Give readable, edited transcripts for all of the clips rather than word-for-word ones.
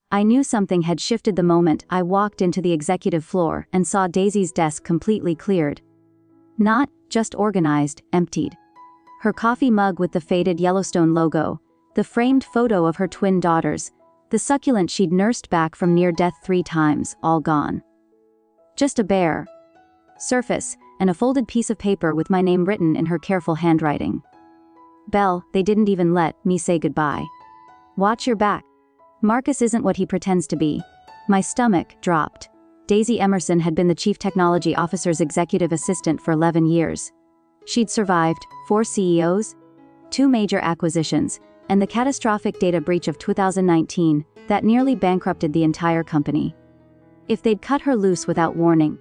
I knew something had shifted the moment I walked into the executive floor and saw Daisy's desk completely cleared. Not just organized, emptied. Her coffee mug with the faded Yellowstone logo, the framed photo of her twin daughters, the succulent she'd nursed back from near death 3 times, all gone. Just a bare surface, and a folded piece of paper with my name written in her careful handwriting. Belle, they didn't even let me say goodbye. Watch your back. Marcus isn't what he pretends to be. My stomach dropped. Daisy Emerson had been the Chief Technology Officer's executive assistant for 11 years. She'd survived 4 CEOs, 2 major acquisitions, and the catastrophic data breach of 2019 that nearly bankrupted the entire company. If they'd cut her loose without warning,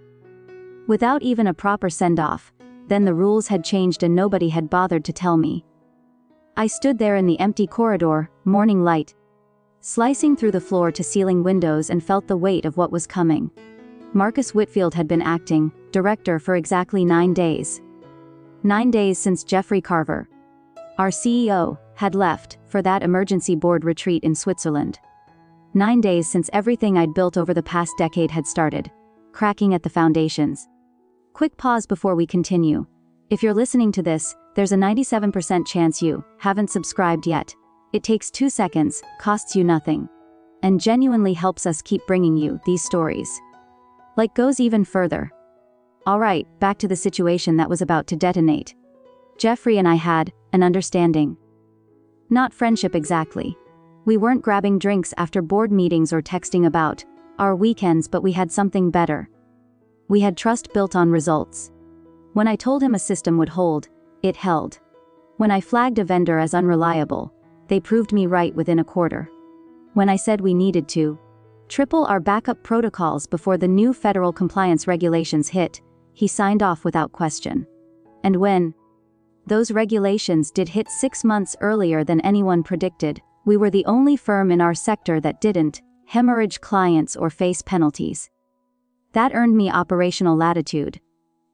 without even a proper send-off, then the rules had changed and nobody had bothered to tell me. I stood there in the empty corridor, morning light, slicing through the floor-to-ceiling windows, and felt the weight of what was coming. Marcus Whitfield had been acting director for exactly 9 days. 9 days since Jeffrey Carver, our CEO, had left for that emergency board retreat in Switzerland. 9 days since everything I'd built over the past decade had started cracking at the foundations. Quick pause before we continue. If you're listening to this, there's a 97% chance you haven't subscribed yet. It takes 2 seconds, costs you nothing, and genuinely helps us keep bringing you these stories. Like goes even further. Alright, back to the situation that was about to detonate. Jeffrey and I had an understanding. Not friendship exactly. We weren't grabbing drinks after board meetings or texting about our weekends, but we had something better. We had trust built on results. When I told him a system would hold, it held. When I flagged a vendor as unreliable, they proved me right within a quarter. When I said we needed to triple our backup protocols before the new federal compliance regulations hit, he signed off without question. And when those regulations did hit 6 months earlier than anyone predicted, we were the only firm in our sector that didn't hemorrhage clients or face penalties. That earned me operational latitude.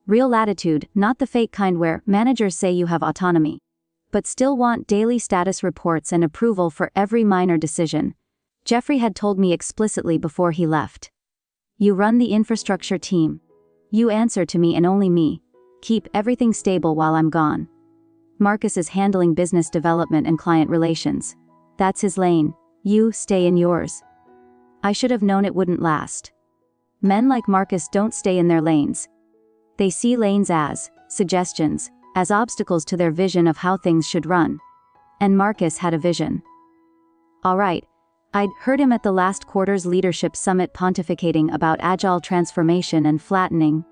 Real latitude, not the fake kind where managers say you have autonomy, but still want daily status reports and approval for every minor decision. Jeffrey had told me explicitly before he left. You run the infrastructure team. You answer to me and only me. Keep everything stable while I'm gone. Marcus is handling business development and client relations. That's his lane. You stay in yours. I should have known it wouldn't last. Men like Marcus don't stay in their lanes. They see lanes as suggestions, as obstacles to their vision of how things should run. And Marcus had a vision. Alright, I'd heard him at the last quarter's leadership summit pontificating about agile transformation and flattening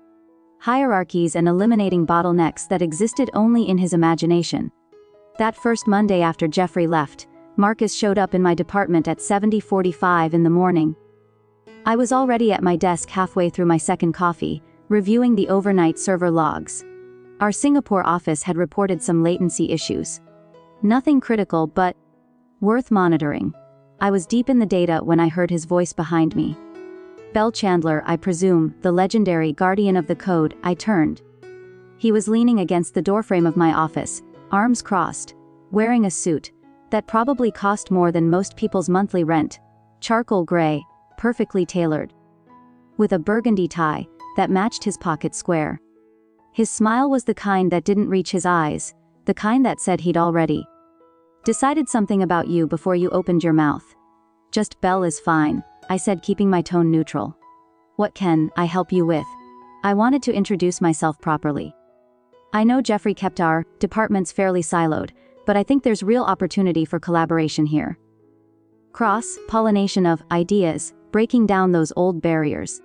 hierarchies and eliminating bottlenecks that existed only in his imagination. That first Monday after Jeffrey left, Marcus showed up in my department at 7:45 in the morning. I was already at my desk halfway through my second coffee, reviewing the overnight server logs. Our Singapore office had reported some latency issues. Nothing critical, but worth monitoring. I was deep in the data when I heard his voice behind me. Bell Chandler, I presume, the legendary guardian of the code. I turned. He was leaning against the doorframe of my office, arms crossed, wearing a suit that probably cost more than most people's monthly rent, charcoal gray, perfectly tailored, with a burgundy tie that matched his pocket square. His smile was the kind that didn't reach his eyes, the kind that said he'd already decided something about you before you opened your mouth. Just Bell is fine, I said, keeping my tone neutral. What can I help you with? I wanted to introduce myself properly. I know Jeffrey kept our departments fairly siloed, but I think there's real opportunity for collaboration here. Cross-pollination of ideas, breaking down those old barriers.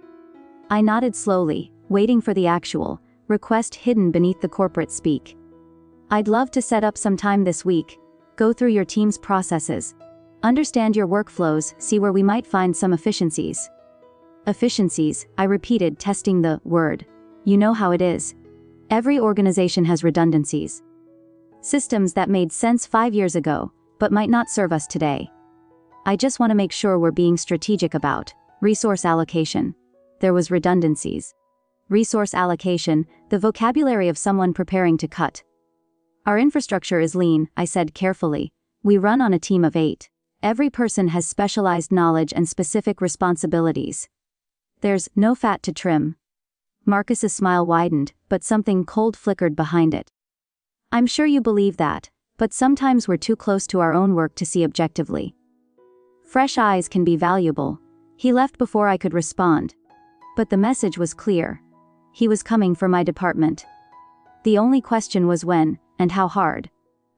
I nodded slowly, waiting for the actual request hidden beneath the corporate speak. I'd love to set up some time this week, go through your team's processes, understand your workflows, see where we might find some efficiencies. Efficiencies, I repeated, testing the word. You know how it is. Every organization has redundancies. Systems that made sense 5 years ago, but might not serve us today. I just want to make sure we're being strategic about resource allocation. There was redundancies. Resource allocation, the vocabulary of someone preparing to cut. Our infrastructure is lean, I said carefully. We run on a team of 8. Every person has specialized knowledge and specific responsibilities. There's no fat to trim. Marcus's smile widened, but something cold flickered behind it. I'm sure you believe that, but sometimes we're too close to our own work to see objectively. Fresh eyes can be valuable. He left before I could respond. But the message was clear. He was coming for my department. The only question was when, and how hard.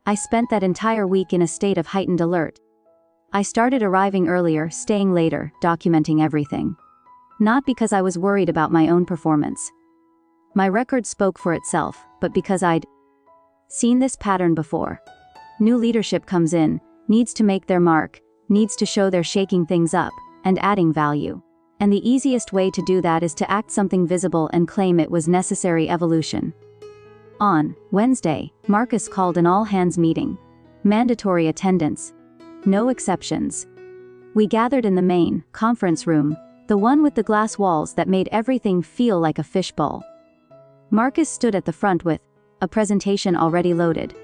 I spent that entire week in a state of heightened alert. I started arriving earlier, staying later, documenting everything. Not because I was worried about my own performance. My record spoke for itself, but because I'd seen this pattern before. New leadership comes in, needs to make their mark, needs to show they're shaking things up, and adding value. And the easiest way to do that is to act something visible and claim it was necessary evolution. On Wednesday, Marcus called an all-hands meeting. Mandatory attendance. No exceptions. We gathered in the main conference room, the one with the glass walls that made everything feel like a fishbowl. Marcus stood at the front with a presentation already loaded.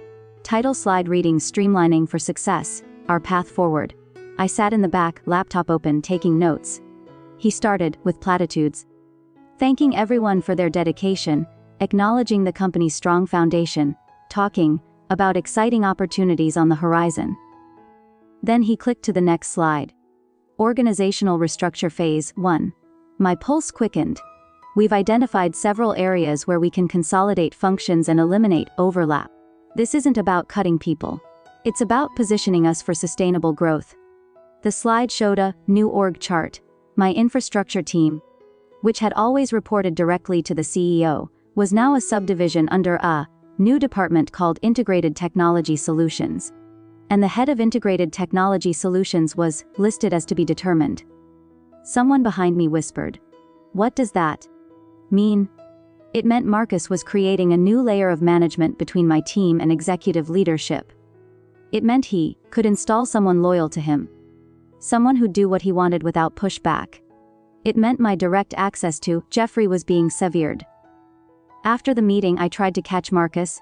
Title slide reading Streamlining for Success, Our Path Forward. I sat in the back, laptop open, taking notes. He started with platitudes. Thanking everyone for their dedication, acknowledging the company's strong foundation, talking about exciting opportunities on the horizon. Then he clicked to the next slide. Organizational Restructure Phase 1. My pulse quickened. We've identified several areas where we can consolidate functions and eliminate overlap. This isn't about cutting people. It's about positioning us for sustainable growth. The slide showed a new org chart. My infrastructure team, which had always reported directly to the CEO, was now a subdivision under a new department called Integrated Technology Solutions. And the head of Integrated Technology Solutions was listed as to be determined. Someone behind me whispered, "What does that mean?" It meant Marcus was creating a new layer of management between my team and executive leadership. It meant he could install someone loyal to him. Someone who'd do what he wanted without pushback. It meant my direct access to Jeffrey was being severed. After the meeting, I tried to catch Marcus,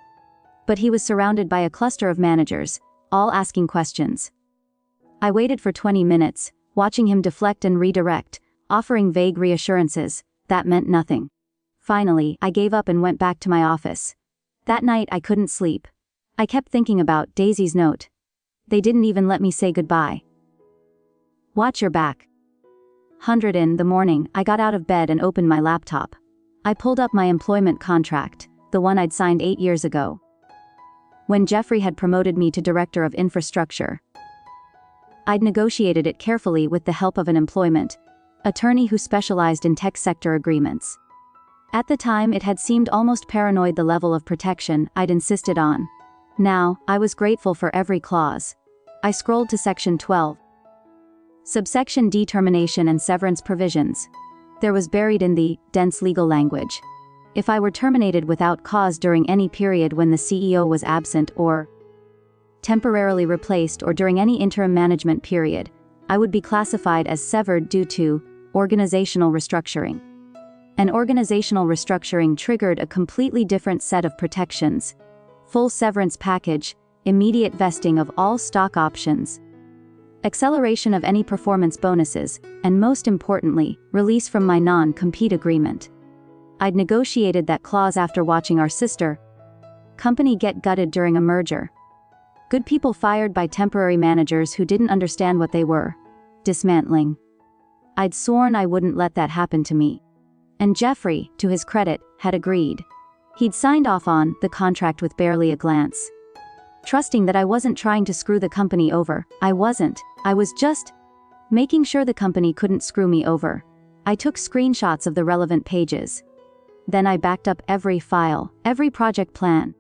but he was surrounded by a cluster of managers, all asking questions. I waited for 20 minutes, watching him deflect and redirect, offering vague reassurances that meant nothing. Finally, I gave up and went back to my office. That night, I couldn't sleep. I kept thinking about Daisy's note. They didn't even let me say goodbye. Watch your back. 100 in the morning, I got out of bed and opened my laptop. I pulled up my employment contract, the one I'd signed 8 years ago. When Jeffrey had promoted me to Director of Infrastructure, I'd negotiated it carefully with the help of an employment attorney who specialized in tech sector agreements. At the time, it had seemed almost paranoid the level of protection I'd insisted on. Now, I was grateful for every clause. I scrolled to Section 12. Subsection D, termination and severance provisions. There was buried in the dense legal language. If I were terminated without cause during any period when the CEO was absent or temporarily replaced or during any interim management period, I would be classified as severed due to organizational restructuring. An organizational restructuring triggered a completely different set of protections. Full severance package, immediate vesting of all stock options, acceleration of any performance bonuses, and most importantly, release from my non-compete agreement. I'd negotiated that clause after watching our sister company get gutted during a merger. Good people fired by temporary managers who didn't understand what they were dismantling. I'd sworn I wouldn't let that happen to me. And Jeffrey, to his credit, had agreed. He'd signed off on the contract with barely a glance. Trusting that I wasn't trying to screw the company over. I wasn't. I was just making sure the company couldn't screw me over. I took screenshots of the relevant pages. Then I backed up every file, every project plan,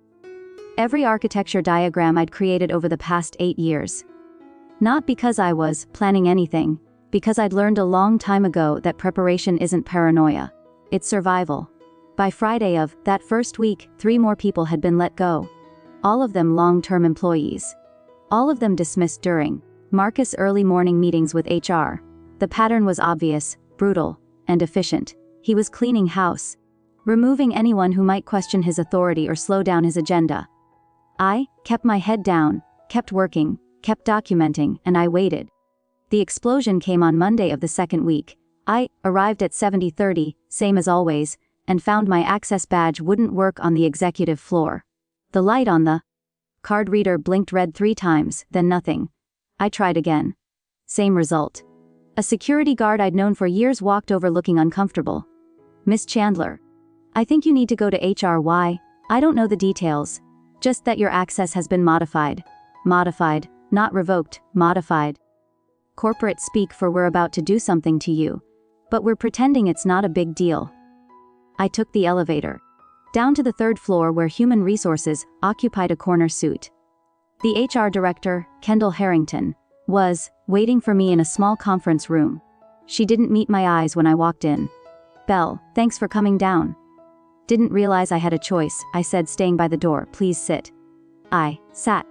every architecture diagram I'd created over the past 8 years. Not because I was planning anything, because I'd learned a long time ago that preparation isn't paranoia. It's survival. By Friday of that first week, 3 more people had been let go. All of them long-term employees. All of them dismissed during Marcus' early morning meetings with HR. The pattern was obvious, brutal, and efficient. He was cleaning house, removing anyone who might question his authority or slow down his agenda. I kept my head down, kept working, kept documenting, and I waited. The explosion came on Monday of the second week. I arrived at 70:30, same as always, and found my access badge wouldn't work on the executive floor. The light on the card reader blinked red 3 times, then nothing. I tried again. Same result. A security guard I'd known for years walked over looking uncomfortable. "Miss Chandler, I think you need to go to HR. Why? I don't know the details. Just that your access has been modified. Modified, not revoked, modified. Corporate speak for we're about to do something to you. But we're pretending it's not a big deal." I took the elevator down to the 3rd floor where Human Resources occupied a corner suite. The HR director, Kendall Harrington, was waiting for me in a small conference room. She didn't meet my eyes when I walked in. "Belle, thanks for coming down." "Didn't realize I had a choice," I said, staying by the door. "Please sit." I sat.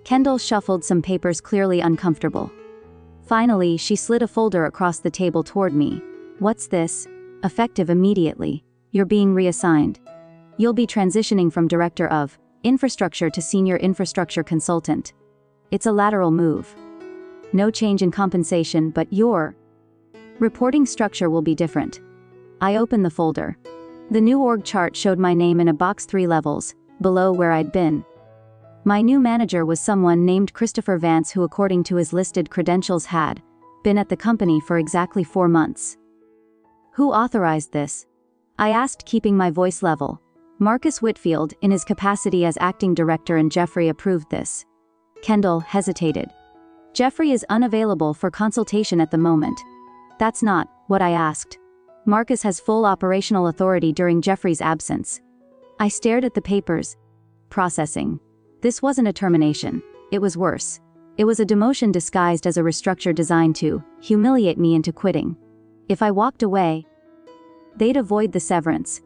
Kendall shuffled some papers, clearly uncomfortable. Finally, she slid a folder across the table toward me. "What's this?" "Effective immediately. You're being reassigned. You'll be transitioning from Director of Infrastructure to Senior Infrastructure Consultant. It's a lateral move. No change in compensation, but your reporting structure will be different." I opened the folder. The new org chart showed my name in a box 3 levels below where I'd been. My new manager was someone named Christopher Vance, who, according to his listed credentials, had been at the company for exactly 4 months. "Who authorized this?" I asked, keeping my voice level. "Marcus Whitfield, in his capacity as acting director, and Jeffrey approved this." Kendall hesitated. "Jeffrey is unavailable for consultation at the moment." "That's not what I asked. Marcus has full operational authority during Jeffrey's absence." I stared at the papers. Processing. This wasn't a termination. It was worse. It was a demotion disguised as a restructure designed to humiliate me into quitting. If I walked away, they'd avoid the severance.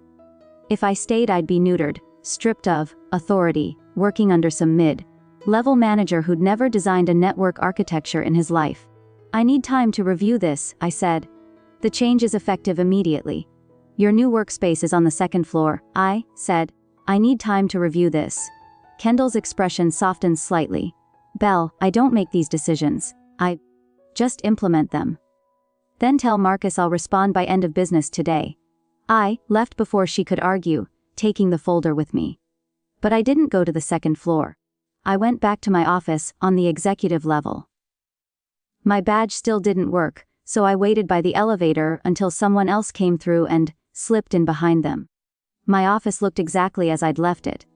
If I stayed, I'd be neutered, stripped of authority, working under some mid-level manager who'd never designed a network architecture in his life. "I need time to review this," I said. "The change is effective immediately. Your new workspace is on the 2nd floor," I said. "I need time to review this." Kendall's expression softened slightly. "Belle, I don't make these decisions. I just implement them. Then tell Marcus I'll respond by end of business today." I left before she could argue, taking the folder with me. But I didn't go to the 2nd floor. I went back to my office on the executive level. My badge still didn't work, so I waited by the elevator until someone else came through and slipped in behind them. My office looked exactly as I'd left it.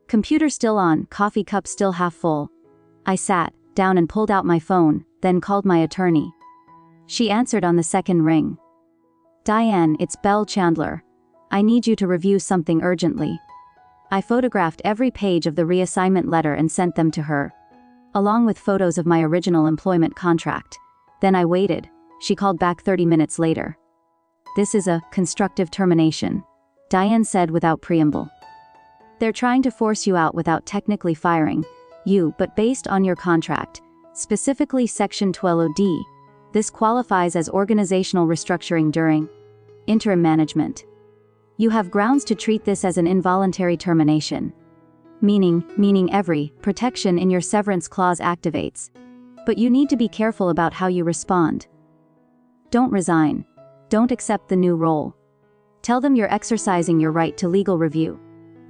Computer still on, coffee cup still half full. I sat down and pulled out my phone, then called my attorney. She answered on the 2nd ring. "Diane, it's Belle Chandler. I need you to review something urgently." I photographed every page of the reassignment letter and sent them to her, along with photos of my original employment contract. Then I waited. She called back 30 minutes later. "This is a constructive termination," Diane said without preamble. "They're trying to force you out without technically firing you, but based on your contract, specifically Section 12D, this qualifies as organizational restructuring during interim management. You have grounds to treat this as an involuntary termination. Meaning every protection in your severance clause activates. But you need to be careful about how you respond. Don't resign. Don't accept the new role. Tell them you're exercising your right to legal review.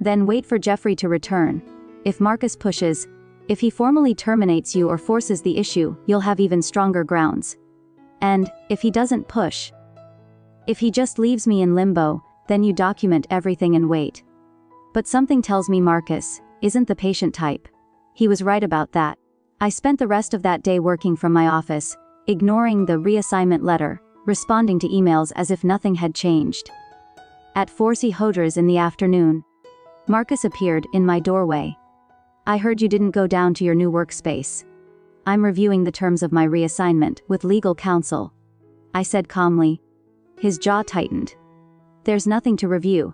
Then wait for Jeffrey to return. If Marcus pushes, if he formally terminates you or forces the issue, you'll have even stronger grounds. And if he doesn't push, if he just leaves me in limbo, then you document everything and wait." But something tells me Marcus isn't the patient type. He was right about that. I spent the rest of that day working from my office, ignoring the reassignment letter, responding to emails as if nothing had changed. At 4:00 Hodras in the afternoon, Marcus appeared in my doorway. "I heard you didn't go down to your new workspace. I'm reviewing the terms of my reassignment with legal counsel," I said calmly. His jaw tightened. "There's nothing to review.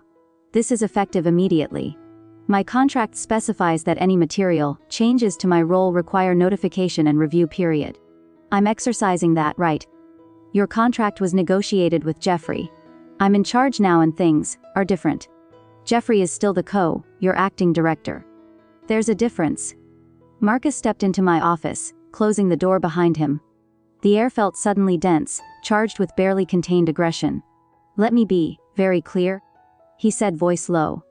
This is effective immediately. My contract specifies that any material changes to my role require notification and review period. I'm exercising that right. Your contract was negotiated with Jeffrey. I'm in charge now and things are different. Jeffrey is still your acting director. There's a difference." Marcus stepped into my office, closing the door behind him. The air felt suddenly dense, charged with barely contained aggression. "Let me be very clear," he said, voice low.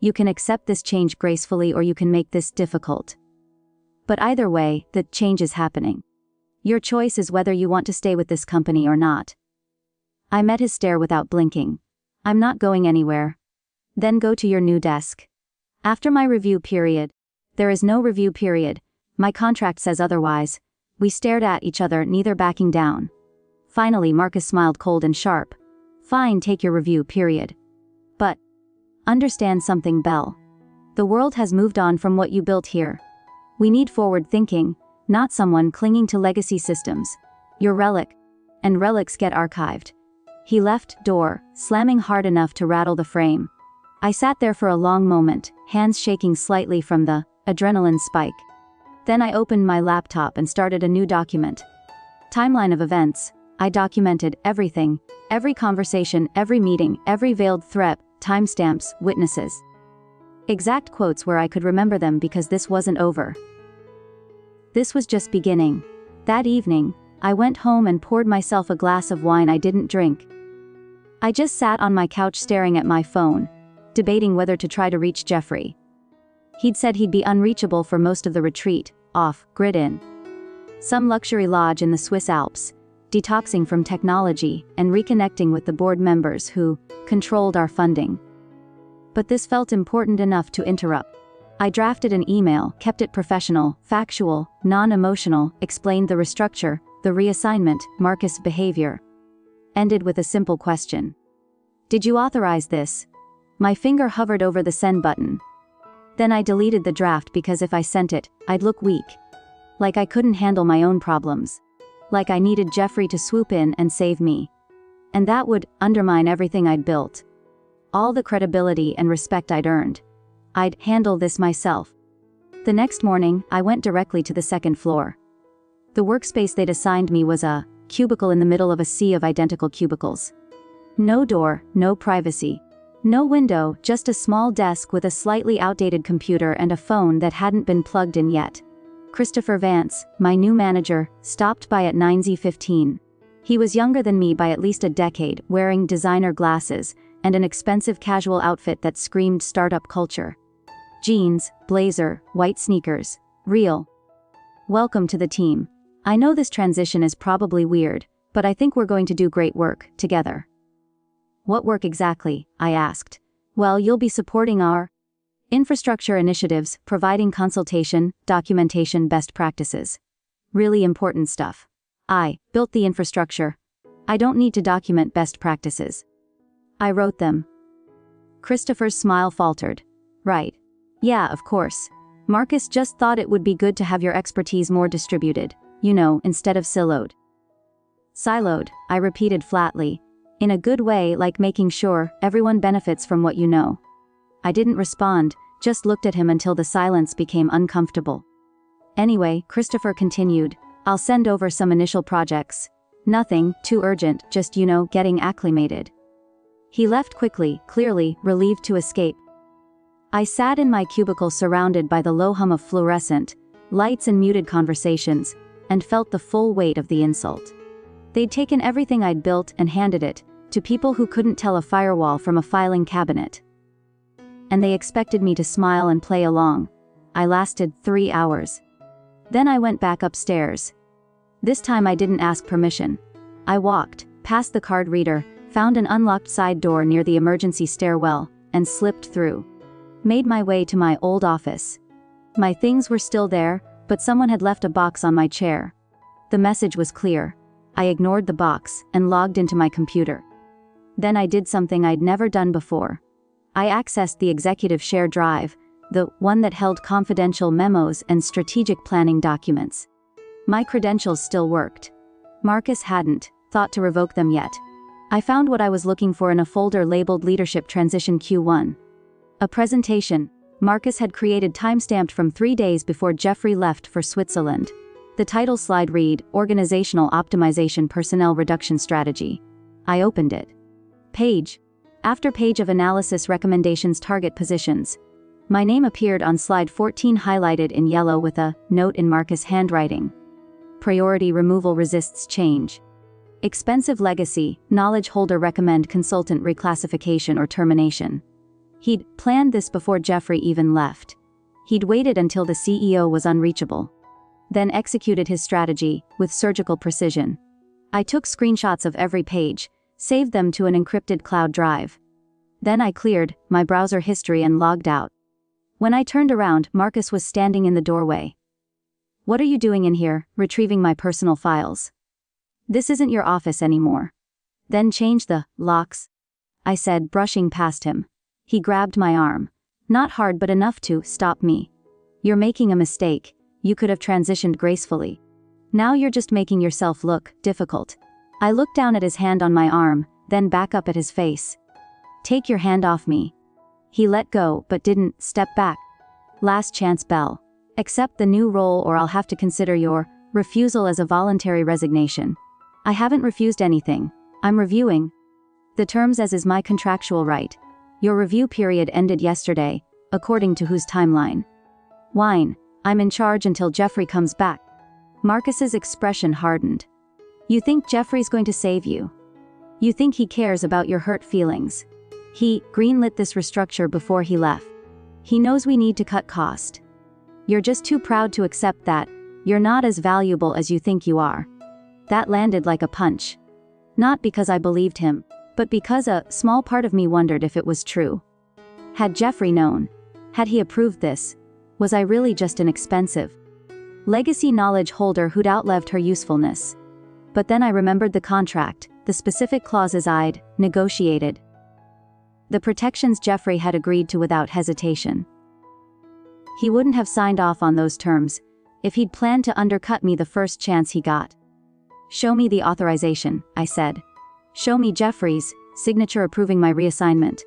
"You can accept this change gracefully or you can make this difficult. But either way, the change is happening. Your choice is whether you want to stay with this company or not." I met his stare without blinking. "I'm not going anywhere." "Then go to your new desk. After my review period." "There is no review period. My contract says otherwise." We stared at each other, neither backing down. Finally, Marcus smiled cold and sharp. "Fine, take your review period. But understand something, Belle. The world has moved on from what you built here. We need forward thinking, not someone clinging to legacy systems. Your relic. And relics get archived." He left, door slamming hard enough to rattle the frame. I sat there for a long moment, hands shaking slightly from the adrenaline spike. Then I opened my laptop and started a new document. Timeline of events. I documented everything, every conversation, every meeting, every veiled threat, timestamps, witnesses. Exact quotes where I could remember them, because this wasn't over. This was just beginning. That evening, I went home and poured myself a glass of wine I didn't drink. I just sat on my couch staring at my phone, debating whether to try to reach Jeffrey. He'd said he'd be unreachable for most of the retreat, off-grid in some luxury lodge in the Swiss Alps, detoxing from technology and reconnecting with the board members who controlled our funding. But this felt important enough to interrupt. I drafted an email, kept it professional, factual, non-emotional, explained the restructure, the reassignment, Marcus' behavior. Ended with a simple question. "Did you authorize this?" My finger hovered over the send button. Then I deleted the draft, because if I sent it, I'd look weak. Like I couldn't handle my own problems. Like I needed Jeffrey to swoop in and save me. And that would undermine everything I'd built. All the credibility and respect I'd earned. I'd handle this myself. The next morning, I went directly to the second floor. The workspace they'd assigned me was a cubicle in the middle of a sea of identical cubicles. No door, no privacy. No window, just a small desk with a slightly outdated computer and a phone that hadn't been plugged in yet. Christopher Vance, my new manager, stopped by at 9:15. He was younger than me by at least a decade, wearing designer glasses and an expensive casual outfit that screamed startup culture. Jeans, blazer, white sneakers. Real. "Welcome to the team. I know this transition is probably weird, but I think we're going to do great work together." "What work exactly?" I asked. "Well, you'll be supporting our infrastructure initiatives, providing consultation, documentation, best practices. Really important stuff. I built the infrastructure. I don't need to document best practices. I wrote them." Christopher's smile faltered. "Right. Yeah, of course. Marcus just thought it would be good to have your expertise more distributed, instead of siloed." "Siloed," I repeated flatly. "In a good way, like making sure everyone benefits from what you know." I didn't respond, just looked at him until the silence became uncomfortable. "Anyway," Christopher continued, "I'll send over some initial projects. Nothing too urgent, just getting acclimated." He left quickly, clearly relieved to escape. I sat in my cubicle surrounded by the low hum of fluorescent lights and muted conversations, and felt the full weight of the insult. They'd taken everything I'd built and handed it to people who couldn't tell a firewall from a filing cabinet. And they expected me to smile and play along. I lasted 3 hours. Then I went back upstairs. This time I didn't ask permission. I walked past the card reader, found an unlocked side door near the emergency stairwell, and slipped through. Made my way to my old office. My things were still there, but someone had left a box on my chair. The message was clear. I ignored the box and logged into my computer. Then I did something I'd never done before. I accessed the executive share drive, the one that held confidential memos and strategic planning documents. My credentials still worked. Marcus hadn't thought to revoke them yet. I found what I was looking for in a folder labeled Leadership Transition Q1. A presentation Marcus had created, timestamped from 3 days before Jeffrey left for Switzerland. The title slide read, Organizational Optimization Personnel Reduction Strategy. I opened it. Page after page of analysis recommendations, target positions. My name appeared on slide 14, highlighted in yellow with a note in Marcus' handwriting. priority removal resists change. Expensive legacy, knowledge holder recommend consultant reclassification or termination. He'd planned this before Jeffrey even left. He'd waited until the CEO was unreachable. Then executed his strategy, with surgical precision. I took screenshots of every page, saved them to an encrypted cloud drive. Then I cleared my browser history and logged out. When I turned around, Marcus was standing in the doorway. "What are you doing in here, retrieving my personal files? This isn't your office anymore." "Then change the locks," I said, brushing past him. He grabbed my arm. Not hard but enough to stop me. "You're making a mistake. You could have transitioned gracefully. Now you're just making yourself look difficult." I looked down at his hand on my arm, then back up at his face. "Take your hand off me." He let go but didn't step back. "Last chance, Belle. Accept the new role or I'll have to consider your refusal as a voluntary resignation." "I haven't refused anything. I'm reviewing the terms as is my contractual right. Your review period ended yesterday, according to whose timeline?" "Wine. I'm in charge until Jeffrey comes back." Marcus's expression hardened. "You think Jeffrey's going to save you? You think he cares about your hurt feelings? He greenlit this restructure before he left. He knows we need to cut cost. You're just too proud to accept that you're not as valuable as you think you are." That landed like a punch. Not because I believed him, but because a small part of me wondered if it was true. Had Jeffrey known? Had he approved this? Was I really just an expensive legacy knowledge holder who'd outlived her usefulness? But then I remembered the contract, the specific clauses I'd negotiated. The protections Jeffrey had agreed to without hesitation. He wouldn't have signed off on those terms if he'd planned to undercut me the first chance he got. "Show me the authorization," I said. "Show me Jeffrey's signature approving my reassignment."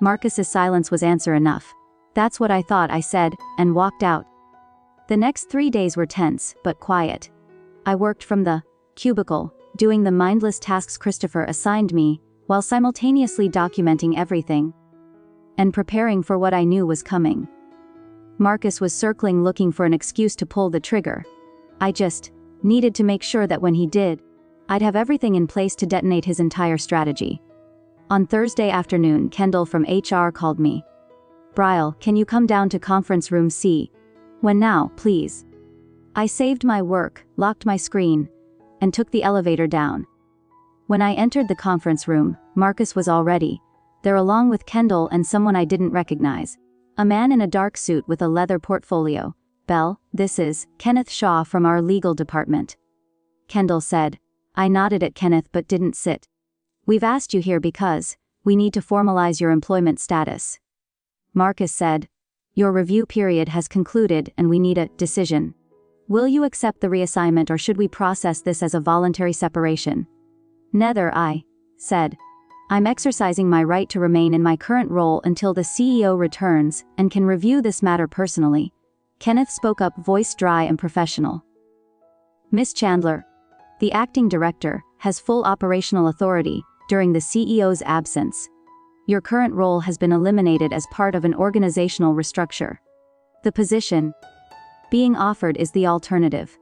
Marcus's silence was answer enough. "That's what I thought," I said, and walked out. The next 3 days were tense, but quiet. I worked from the cubicle, doing the mindless tasks Christopher assigned me, while simultaneously documenting everything and preparing for what I knew was coming. Marcus was circling looking for an excuse to pull the trigger. I just needed to make sure that when he did, I'd have everything in place to detonate his entire strategy. On Thursday afternoon, Kendall from HR called me. "Bryle, can you come down to conference room C? When now, please?" I saved my work, locked my screen, and took the elevator down. When I entered the conference room, Marcus was already there along with Kendall and someone I didn't recognize. A man in a dark suit with a leather portfolio. "Belle, this is Kenneth Shaw from our legal department," Kendall said. I nodded at Kenneth but didn't sit. "We've asked you here because we need to formalize your employment status," Marcus said. "Your review period has concluded and we need a decision. Will you accept the reassignment or should we process this as a voluntary separation?" "Neither," I said. "I'm exercising my right to remain in my current role until the CEO returns and can review this matter personally." Kenneth spoke up, voice dry and professional. "Miss Chandler, the acting director, has full operational authority during the CEO's absence. Your current role has been eliminated as part of an organizational restructure. The position being offered is the alternative.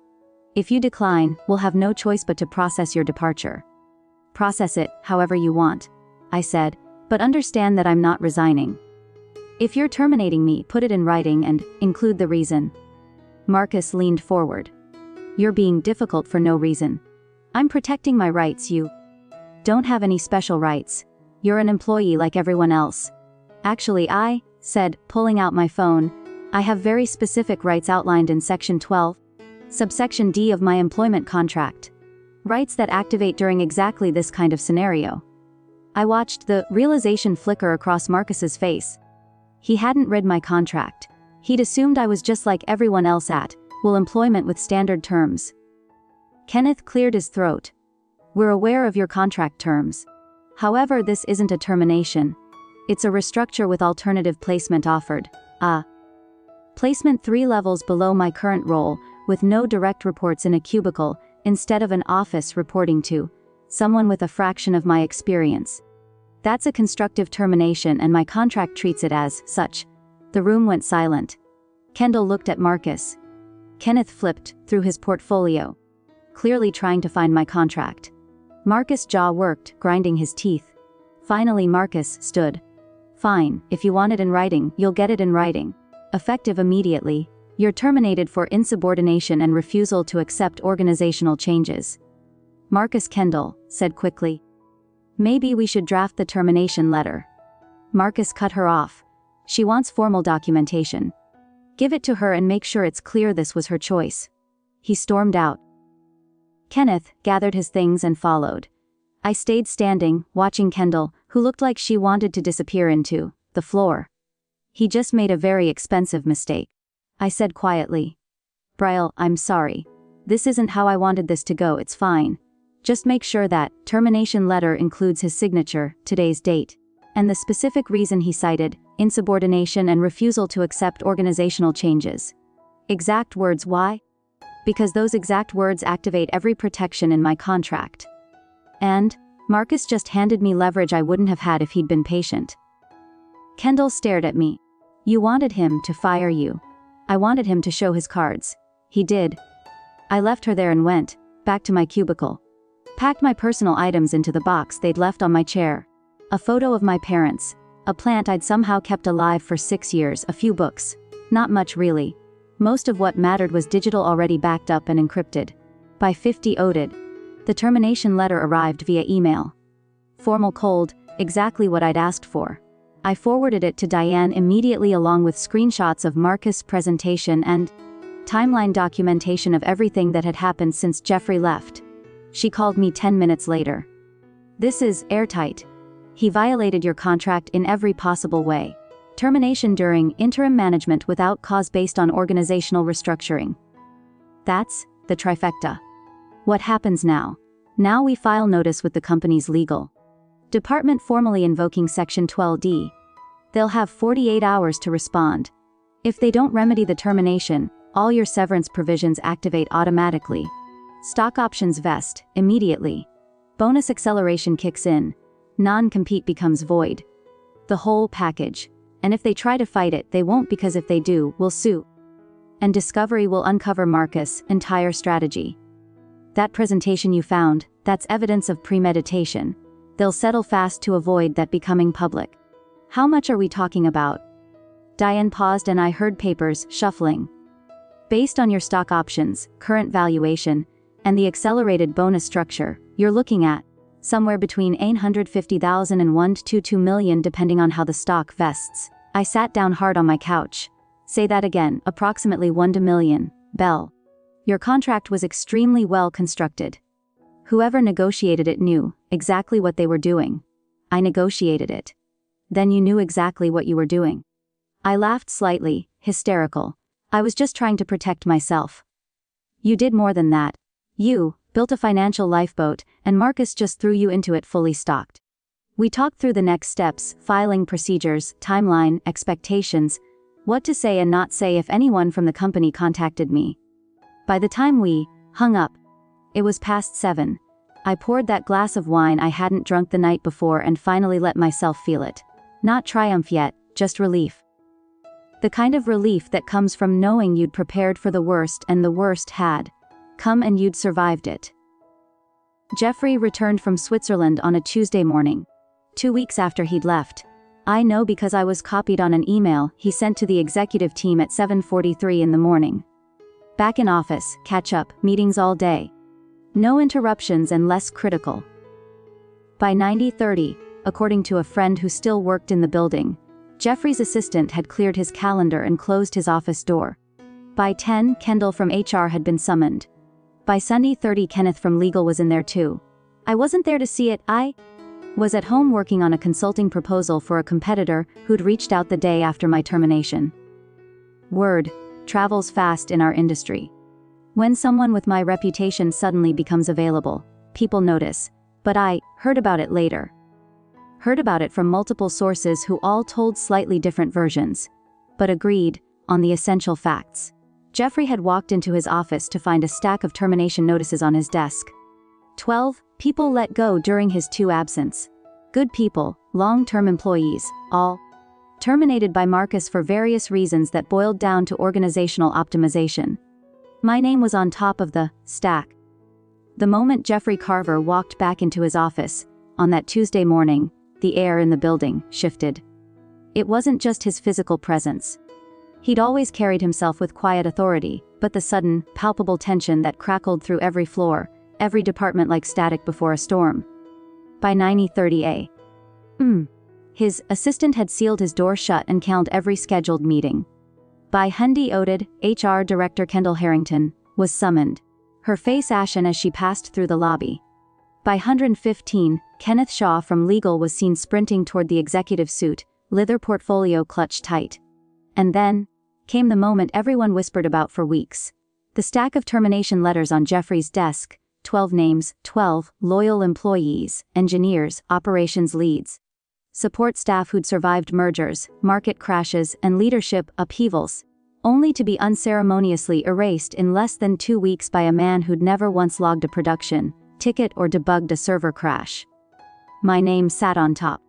If you decline, we'll have no choice but to process your departure." "Process it however you want," I said, "but understand that I'm not resigning. If you're terminating me, put it in writing and include the reason." Marcus leaned forward. "You're being difficult for no reason. I'm protecting my rights. You don't have any special rights. You're an employee like everyone else." "Actually," I said, pulling out my phone, "I have very specific rights outlined in Section 12, subsection D of my employment contract. Rights that activate during exactly this kind of scenario." I watched the realization flicker across Marcus's face. He hadn't read my contract. He'd assumed I was just like everyone else at will employment with standard terms. Kenneth cleared his throat. "We're aware of your contract terms. However, this isn't a termination. It's a restructure with alternative placement offered. Placement 3 levels below my current role, with no direct reports in a cubicle, instead of an office reporting to someone with a fraction of my experience. That's a constructive termination and my contract treats it as such." The room went silent. Kendall looked at Marcus. Kenneth flipped through his portfolio. clearly trying to find my contract. Marcus' jaw worked, grinding his teeth. Finally Marcus stood. Fine, if you want it in writing, you'll get it in writing. Effective immediately. You're terminated for insubordination and refusal to accept organizational changes. Marcus Kendall said quickly. Maybe we should draft the termination letter. Marcus cut her off. She wants formal documentation. Give it to her and make sure it's clear this was her choice. He stormed out. Kenneth gathered his things and followed. I stayed standing, watching Kendall, who looked like she wanted to disappear into the floor. He just made a very expensive mistake. I said quietly. Betrayal, I'm sorry. This isn't how I wanted this to go, it's fine. Just make sure that termination letter includes his signature, today's date, and the specific reason he cited, insubordination and refusal to accept organizational changes. Exact words why? Because those exact words activate every protection in my contract. And Marcus just handed me leverage I wouldn't have had if he'd been patient. Kendall stared at me. You wanted him to fire you. I wanted him to show his cards. He did. I left her there and went back to my cubicle. Packed my personal items into the box they'd left on my chair. A photo of my parents, a plant I'd somehow kept alive for 6 years, a few books. Not much really. Most of what mattered was digital, already backed up and encrypted. By 50 ODed. The termination letter arrived via email. Formal, cold, exactly what I'd asked for. I forwarded it to Diane immediately along with screenshots of Marcus' presentation and timeline documentation of everything that had happened since Jeffrey left. She called me 10 minutes later. This is airtight. He violated your contract in every possible way. Termination during interim management without cause based on organizational restructuring. That's the trifecta. What happens now? Now we file notice with the company's legal department formally invoking Section 12D. They'll have 48 hours to respond. If they don't remedy the termination, all your severance provisions activate automatically. Stock options vest immediately. Bonus acceleration kicks in. Non-compete becomes void. The whole package. And if they try to fight it, they won't, because if they do, we'll sue. And Discovery will uncover Marcus' entire strategy. That presentation you found, that's evidence of premeditation. They'll settle fast to avoid that becoming public. How much are we talking about? Diane paused and I heard papers shuffling. Based on your stock options, current valuation, and the accelerated bonus structure, you're looking at somewhere between $850,000 and $1 to $2 million depending on how the stock vests. I sat down hard on my couch. Say that again, approximately $1 to $1 million. Bell. Your contract was extremely well constructed. Whoever negotiated it knew exactly what they were doing. I negotiated it. Then you knew exactly what you were doing. I laughed slightly, hysterical. I was just trying to protect myself. You did more than that. You built a financial lifeboat, and Marcus just threw you into it fully stocked. We talked through the next steps, filing procedures, timeline, expectations, what to say and not say if anyone from the company contacted me. By the time we hung up, it was past 7. I poured that glass of wine I hadn't drunk the night before and finally let myself feel it. Not triumph yet, just relief. The kind of relief that comes from knowing you'd prepared for the worst and the worst had come and you'd survived it. Jeffrey returned from Switzerland on a Tuesday morning. 2 weeks after he'd left. I know because I was copied on an email he sent to the executive team at 7:43 in the morning. Back in office, catch up, meetings all day. No interruptions and less critical. By 9:30, according to a friend who still worked in the building, Jeffrey's assistant had cleared his calendar and closed his office door. By 10, Kendall from HR had been summoned. By Sunday 30, Kenneth from legal was in there too. I wasn't there to see it, I was at home working on a consulting proposal for a competitor who'd reached out the day after my termination. Word travels fast in our industry. When someone with my reputation suddenly becomes available, people notice, but I heard about it later. Heard about it from multiple sources who all told slightly different versions, but agreed on the essential facts. Jeffrey had walked into his office to find a stack of termination notices on his desk. 12 people let go during his 2 absence. Good people, long-term employees, all terminated by Marcus for various reasons that boiled down to organizational optimization. My name was on top of the stack. The moment Jeffrey Carver walked back into his office, on that Tuesday morning, the air in the building shifted. It wasn't just his physical presence. He'd always carried himself with quiet authority, but the sudden, palpable tension that crackled through every floor, every department like static before a storm. By 9:30 a.m. His assistant had sealed his door shut and counted every scheduled meeting. By Hyundai Oted, HR Director Kendall Harrington was summoned, her face ashen as she passed through the lobby. By 115, Kenneth Shaw from legal was seen sprinting toward the executive suite, leather portfolio clutched tight. And then came the moment everyone whispered about for weeks. The stack of termination letters on Jeffrey's desk, 12 names, 12 loyal employees, engineers, operations leads, support staff who'd survived mergers, market crashes, and leadership upheavals, only to be unceremoniously erased in less than 2 weeks by a man who'd never once logged a production ticket or debugged a server crash. My name sat on top.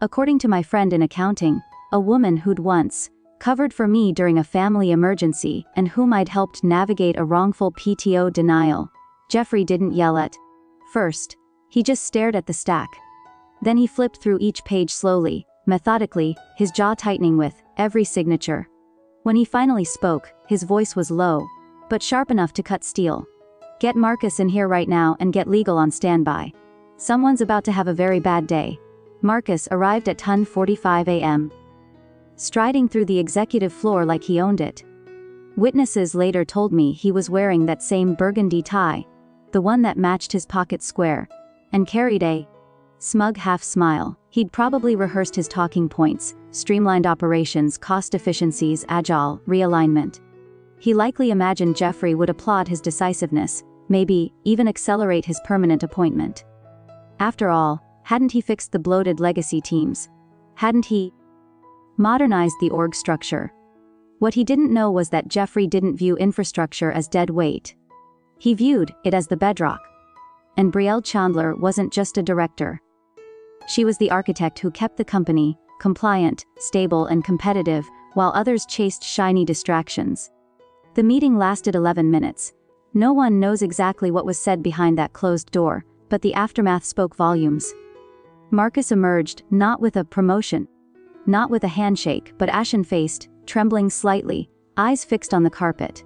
According to my friend in accounting, a woman who'd once covered for me during a family emergency and whom I'd helped navigate a wrongful PTO denial, Jeffrey didn't yell at first. He just stared at the stack. Then he flipped through each page slowly, methodically, his jaw tightening with every signature. When he finally spoke, his voice was low, but sharp enough to cut steel. Get Marcus in here right now and get legal on standby. Someone's about to have a very bad day. Marcus arrived at 10:45 a.m. striding through the executive floor like he owned it. Witnesses later told me he was wearing that same burgundy tie, the one that matched his pocket square, and carried a smug half smile. He'd probably rehearsed his talking points: streamlined operations, cost efficiencies, agile, realignment. He likely imagined Jeffrey would applaud his decisiveness, maybe even accelerate his permanent appointment. After all, hadn't he fixed the bloated legacy teams? Hadn't he modernized the org structure? What he didn't know was that Jeffrey didn't view infrastructure as dead weight. He viewed it as the bedrock. And Brielle Chandler wasn't just a director. She was the architect who kept the company compliant, stable, and competitive, while others chased shiny distractions. The meeting lasted 11 minutes. No one knows exactly what was said behind that closed door, but the aftermath spoke volumes. Marcus emerged, not with a promotion, not with a handshake, but ashen-faced, trembling slightly, eyes fixed on the carpet.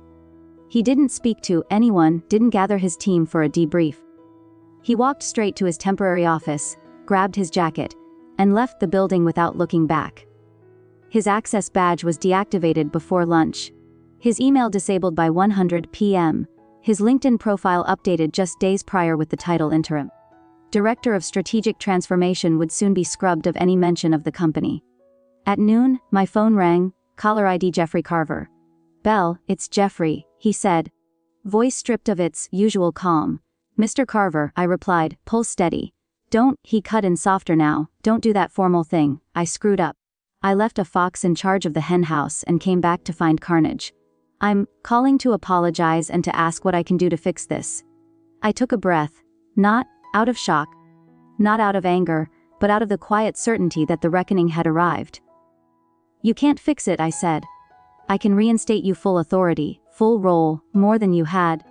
He didn't speak to anyone, didn't gather his team for a debrief. He walked straight to his temporary office, grabbed his jacket, and left the building without looking back. His access badge was deactivated before lunch. His email disabled by 100 p.m. His LinkedIn profile updated just days prior with the title interim Director of Strategic Transformation would soon be scrubbed of any mention of the company. At noon, my phone rang, caller ID Jeffrey Carver. "Belle, it's Jeffrey," he said, voice stripped of its usual calm. "Mr. Carver," I replied, "pull steady. Don't," he cut in softer now, "don't do that formal thing. I screwed up. I left a fox in charge of the hen house and came back to find carnage. I'm calling to apologize and to ask what I can do to fix this." I took a breath, not out of shock, not out of anger, but out of the quiet certainty that the reckoning had arrived. "You can't fix it," I said. "I can reinstate you full authority, full role, more than you had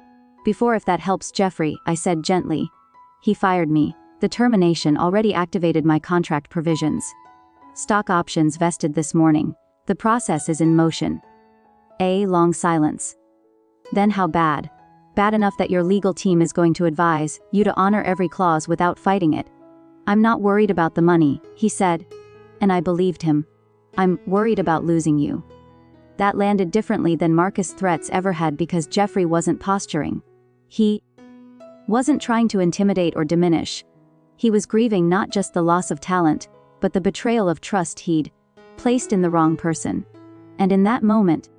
before, if that helps." "Jeffrey," I said gently. "He fired me. The termination already activated my contract provisions. Stock options vested this morning. The process is in motion." A long silence. "Then how bad?" "Bad enough that your legal team is going to advise you to honor every clause without fighting it." "I'm not worried about the money," he said. And I believed him. "I'm worried about losing you." That landed differently than Marcus' threats ever had, because Jeffrey wasn't posturing. He wasn't trying to intimidate or diminish. He was grieving not just the loss of talent, but the betrayal of trust he'd placed in the wrong person. And in that moment,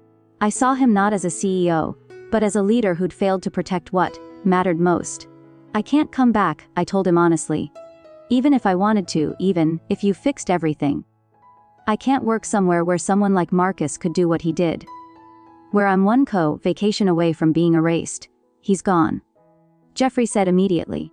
I saw him not as a CEO, but as a leader who'd failed to protect what mattered most. "I can't come back," I told him honestly. "Even if I wanted to, even if you fixed everything. I can't work somewhere where someone like Marcus could do what he did. Where I'm one vacation away from being erased. He's gone." Jeffrey said immediately.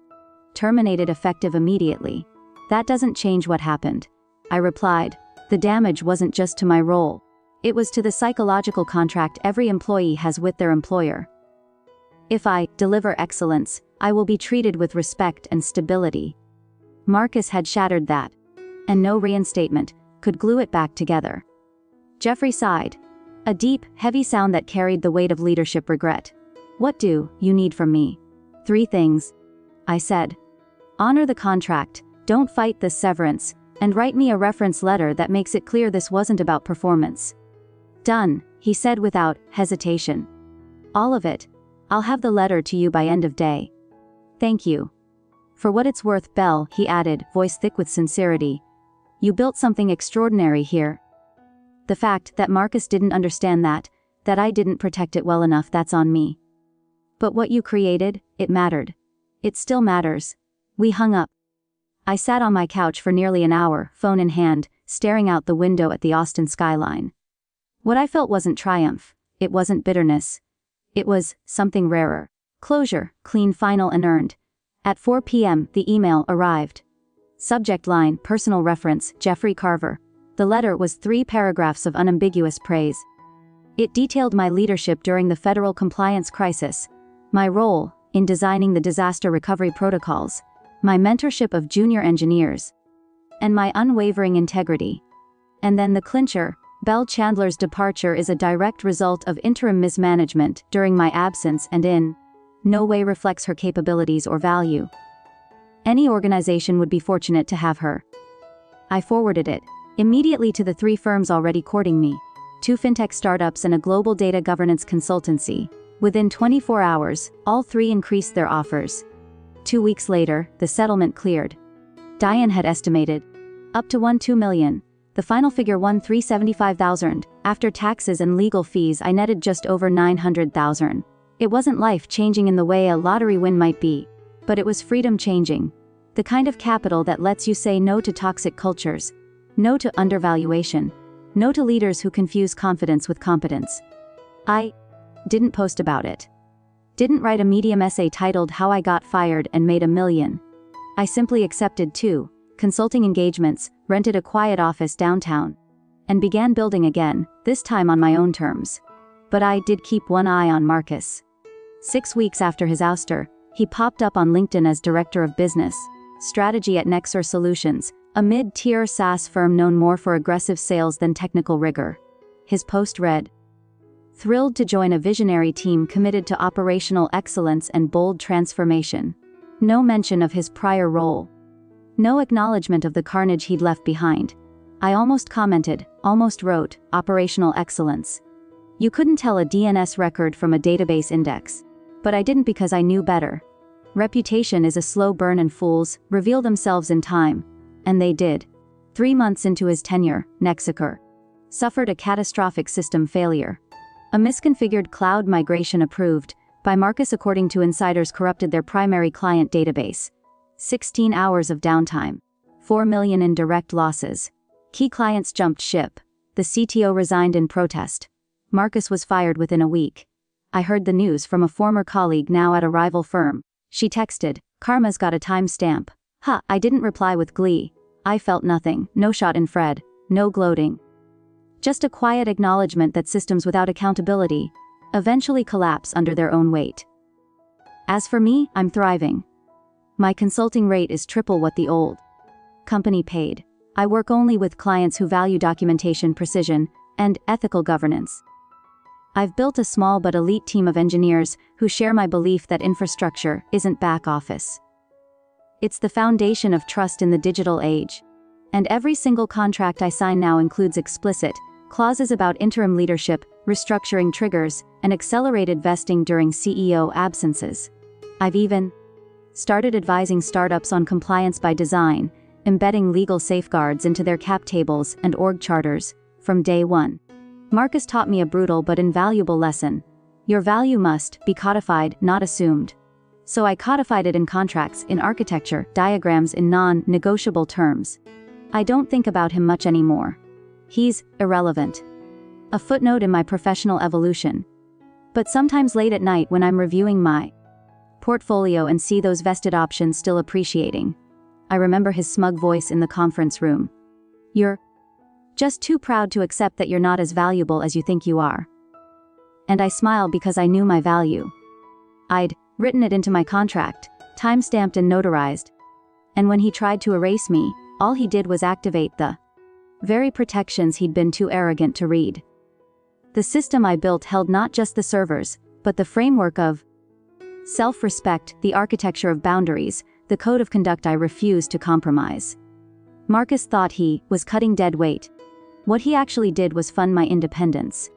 "Terminated effective immediately. That doesn't change what happened." I replied. "The damage wasn't just to my role. It was to the psychological contract every employee has with their employer. If I deliver excellence, I will be treated with respect and stability. Marcus had shattered that. And no reinstatement could glue it back together. Jeffrey sighed. A deep, heavy sound that carried the weight of leadership regret. What do you need from me? 3 things. I said. Honor the contract, don't fight this severance, and write me a reference letter that makes it clear this wasn't about performance. Done, he said without hesitation. All of it. I'll have the letter to you by end of day. Thank you. For what it's worth, Belle, he added, voice thick with sincerity. You built something extraordinary here. The fact that Marcus didn't understand that I didn't protect it well enough, that's on me. But what you created, it mattered. It still matters. We hung up. I sat on my couch for nearly an hour, phone in hand, staring out the window at the Austin skyline. What I felt wasn't triumph. It wasn't bitterness. It was something rarer. Closure, clean, final, and earned. At 4 p.m., the email arrived. Subject line, personal reference, Jeffrey Carver. The letter was 3 paragraphs of unambiguous praise. It detailed my leadership during the federal compliance crisis, my role in designing the disaster recovery protocols, my mentorship of junior engineers, and my unwavering integrity. And then the clincher, Belle Chandler's departure is a direct result of interim mismanagement during my absence and in no way reflects her capabilities or value. Any organization would be fortunate to have her. I forwarded it immediately to the 3 firms already courting me, 2 fintech startups and a global data governance consultancy. Within 24 hours, all 3 increased their offers. 2 weeks later, the settlement cleared. Diane had estimated up to $2 million. The final figure $375,000. After taxes and legal fees, I netted just over $900,000. It wasn't life-changing in the way a lottery win might be, but it was freedom-changing. The kind of capital that lets you say no to toxic cultures, no to undervaluation, no to leaders who confuse confidence with competence. I didn't post about it. Didn't write a Medium essay titled How I Got Fired and Made $1 Million. I simply accepted 2 consulting engagements, rented a quiet office downtown, and began building again, this time on my own terms. But I did keep one eye on Marcus. 6 weeks after his ouster, he popped up on LinkedIn as Director of Business Strategy at Nexor Solutions, a mid-tier SaaS firm known more for aggressive sales than technical rigor. His post read, "Thrilled to join a visionary team committed to operational excellence and bold transformation." No mention of his prior role. No acknowledgement of the carnage he'd left behind. I almost commented, almost wrote, operational excellence. You couldn't tell a DNS record from a database index. But I didn't because I knew better. Reputation is a slow burn and fools reveal themselves in time. And they did. 3 months into his tenure, Nexor suffered a catastrophic system failure. A misconfigured cloud migration approved by Marcus according to insiders corrupted their primary client database. 16 hours of downtime. $4 million in direct losses. Key clients jumped ship. The CTO resigned in protest. Marcus was fired within a week. I heard the news from a former colleague now at a rival firm. She texted, "Karma's got a timestamp." I didn't reply with glee. I felt nothing, no shot in Fred, no gloating. Just a quiet acknowledgement that systems without accountability eventually collapse under their own weight. As for me, I'm thriving. My consulting rate is triple what the old company paid. I work only with clients who value documentation precision and ethical governance. I've built a small but elite team of engineers who share my belief that infrastructure isn't back office. It's the foundation of trust in the digital age. And every single contract I sign now includes explicit clauses about interim leadership, restructuring triggers, and accelerated vesting during CEO absences. I've even started advising startups on compliance by design, embedding legal safeguards into their cap tables and org charters from day one. Marcus taught me a brutal but invaluable lesson. Your value must be codified, not assumed. So I codified it in contracts, in architecture, diagrams, in non-negotiable terms. I don't think about him much anymore. He's irrelevant. A footnote in my professional evolution. But sometimes late at night when I'm reviewing my portfolio and see those vested options still appreciating, I remember his smug voice in the conference room. "You're just too proud to accept that you're not as valuable as you think you are." And I smile because I knew my value. I'd written it into my contract, time-stamped and notarized. And when he tried to erase me, all he did was activate the very protections he'd been too arrogant to read. The system I built held not just the servers, but the framework of self-respect, the architecture of boundaries, the code of conduct I refused to compromise. Marcus thought he was cutting dead weight. What he actually did was fund my independence.